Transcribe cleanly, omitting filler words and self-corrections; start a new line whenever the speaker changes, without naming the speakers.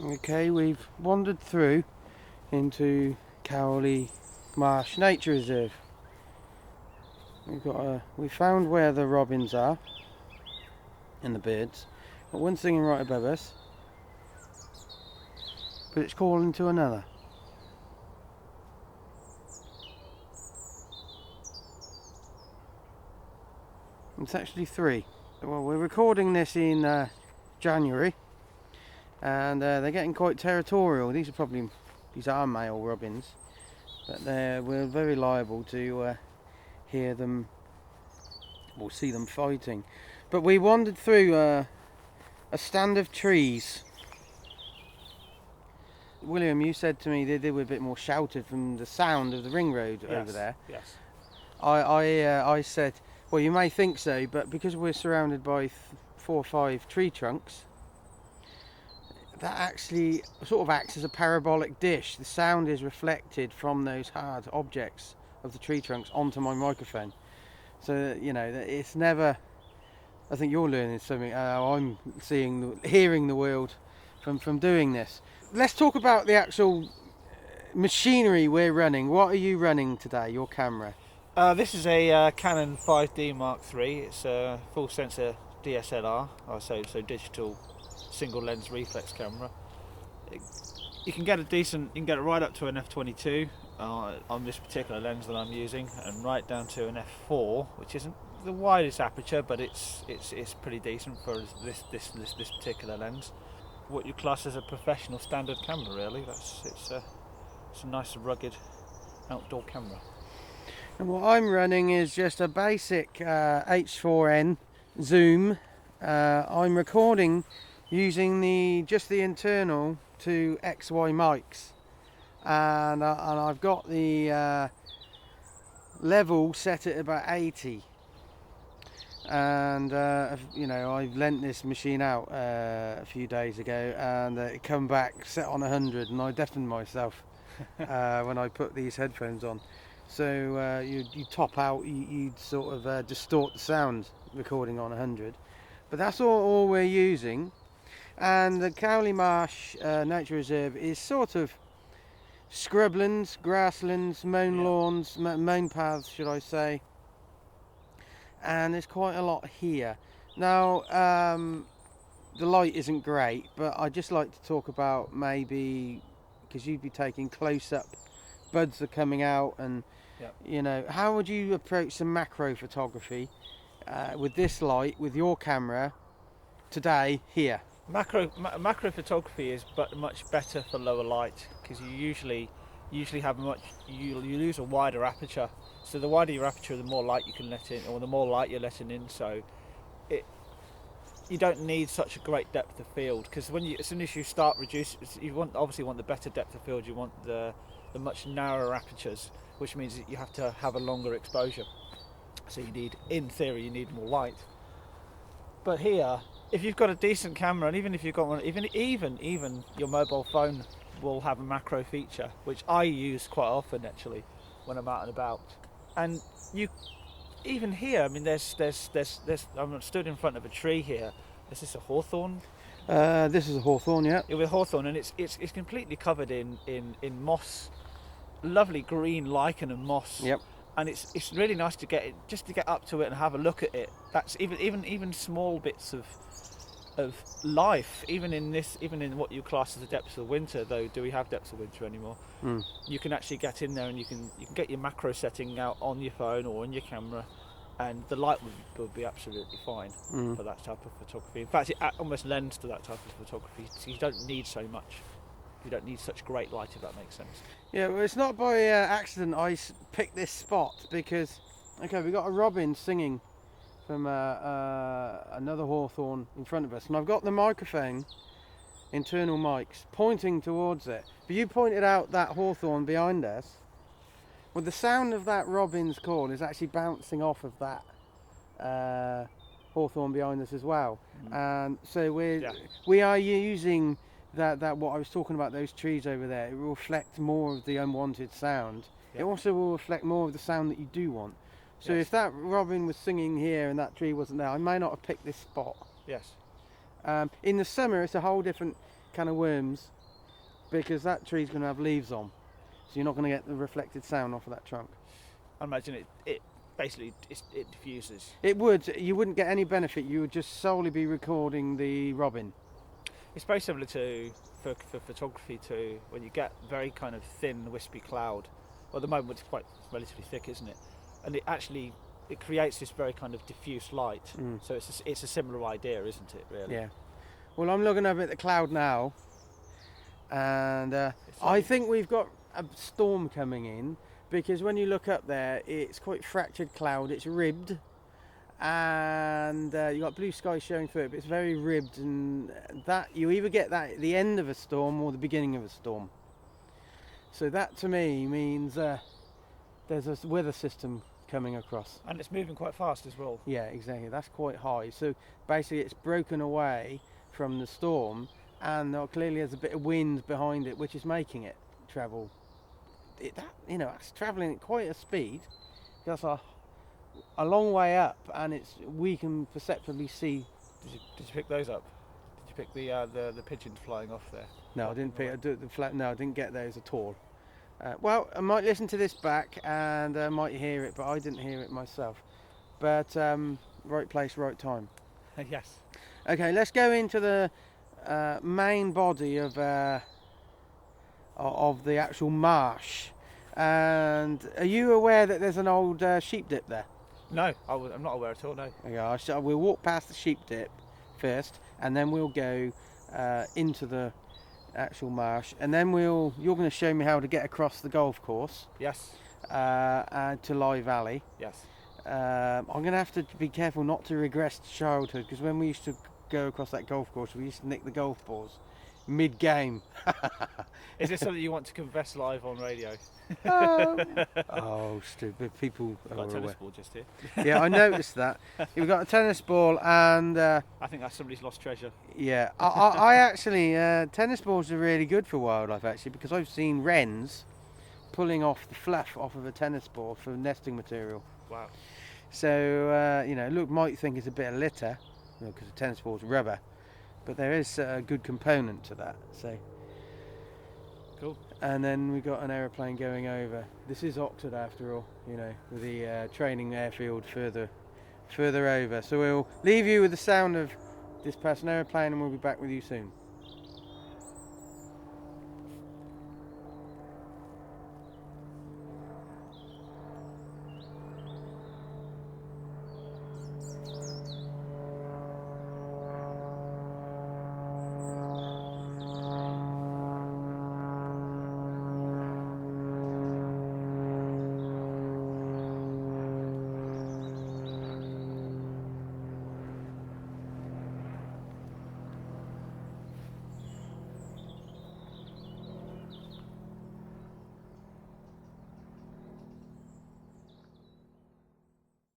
Okay, we've wandered through into Cowley Marsh Nature Reserve. We found where the robins are and the birds. Got one singing right above us, but it's calling to another. It's actually three. Well, we're recording this in January, and they're getting quite territorial. These are male robins, but we're very liable to hear them or see them fighting. But we wandered through a stand of trees. William, you said to me they were a bit more shouted from the sound of the ring road over there.
Yes.
I said, well, you may think so, but because we're surrounded by 4 or 5 tree trunks, that actually sort of acts as a parabolic dish. The sound is reflected from those hard objects of the tree trunks onto my microphone. So, it's never... I think you're learning something. I'm hearing the world from doing this. Let's talk about the actual machinery we're running. What are you running today, your camera?
This is a Canon 5D Mark III. It's a full sensor DSLR, so digital single lens reflex camera. You can get it right up to an f/22 on this particular lens that I'm using, and right down to an f/4, which isn't the widest aperture, but it's pretty decent for this particular lens. What you class as a professional standard camera, really. It's a nice rugged outdoor camera.
And what I'm running is just a basic H4n zoom. I'm recording using just the internal to XY mics, and I've got the level set at about 80. And I lent this machine out a few days ago, and it come back set on 100, and I deafened myself when I put these headphones on. So you top out, you'd sort of distort the sound recording on 100, but that's all we're using. And the Cowley Marsh Nature Reserve is sort of scrublands, grasslands, mown lawns, mown paths, should I say. And there's quite a lot here. Now, the light isn't great, but I'd just like to talk about maybe, because you'd be taking close-up, buds are coming out, and how would you approach some macro photography with this light, with your camera, today, here?
Macro photography is much better for lower light, because you usually have you lose a wider aperture. So the wider your aperture, the more light you can let in, or the more light you're letting in. So you don't need such a great depth of field, because as soon as you start reducing, you obviously want the better depth of field. You want the much narrower apertures, which means that you have to have a longer exposure. So in theory, you need more light. But here, if you've got a decent camera, and even if you've got one, even your mobile phone will have a macro feature, which I use quite often actually when I'm out and about. And even here, I mean, there's I'm stood in front of a tree here. Is this a hawthorn?
This is a hawthorn, yeah.
With hawthorn, and it's completely covered in moss, lovely green lichen and moss.
Yep.
And it's really nice to get up to it and have a look at it. That's even small bits of life, even in what you class as the depths of winter, though. Do we have depths of winter anymore? You can actually get in there, and you can get your macro setting out on your phone or on your camera, and the light will be absolutely fine for that type of photography. In fact, it almost lends to that type of photography. So you don't need so much. You don't need such great light, if that makes sense.
Yeah, well, it's not by accident I picked this spot, because we got a robin singing from another hawthorn in front of us, and I've got the microphone, internal mics, pointing towards it. But you pointed out that hawthorn behind us. Well, the sound of that robin's call is actually bouncing off of that hawthorn behind us as well. And so we are using that what I was talking about, those trees over there. It will reflect more of the unwanted sound. It also will reflect more of the sound that you do want. So if that robin was singing here and that tree wasn't there, I may not have picked this spot.
Yes.
In the summer, it's a whole different can of worms, because that tree's going to have leaves on, so you're not going to get the reflected sound off of that trunk.
I imagine it basically it diffuses.
It would. You wouldn't get any benefit. You would just solely be recording the robin.
It's very similar to for photography to when you get very kind of thin, wispy cloud. Well, at the moment it's quite relatively thick, isn't it? And it creates this very kind of diffuse light. So it's a similar idea, isn't it? Really.
Yeah. Well, I'm looking over at the cloud now, and I think we've got a storm coming in, because when you look up there, it's quite fractured cloud. It's ribbed, and you've got blue sky showing through it, but it's very ribbed, and that you either get that at the end of a storm or the beginning of a storm. So that to me means there's a weather system coming across.
And it's moving quite fast as well.
Yeah, exactly. That's quite high. So basically it's broken away from the storm, and clearly there's a bit of wind behind it, which is making it travel. It's travelling at quite a speed. That's a long way up, and we can perceptibly see.
Did you pick those up? Did you pick the pigeons flying off there?
No, I didn't pick the flat. No, I didn't get those at all. Well, I might listen to this back and I might hear it, but I didn't hear it myself. But right place, right time.
Yes.
Okay, let's go into the main body of the actual marsh. And are you aware that there's an old sheep dip there?
No, I'm not aware at all. No.
Okay, we'll walk past the sheep dip first, and then we'll go into the actual marsh, and then you're going to show me how to get across the golf course.
Yes.
To Lye Valley.
Yes.
I'm going to have to be careful not to regress to childhood, because when we used to go across that golf course, we used to nick the golf balls mid-game.
Is this something you want to confess live on radio?
Oh, stupid people.
We've got a tennis ball just here.
Yeah, I noticed that. We've got a tennis ball, and
I think that's somebody's lost treasure.
Yeah, I actually tennis balls are really good for wildlife, actually, because I've seen wrens pulling off the fluff off of a tennis ball for nesting material.
Wow.
So look, might think it's a bit of litter, because the tennis ball's rubber, but there is a good component to that. So
cool.
And then we got an aeroplane going over. This is Oxford after all, with the training airfield further over. So we'll leave you with the sound of this passing aeroplane, and we'll be back with you soon.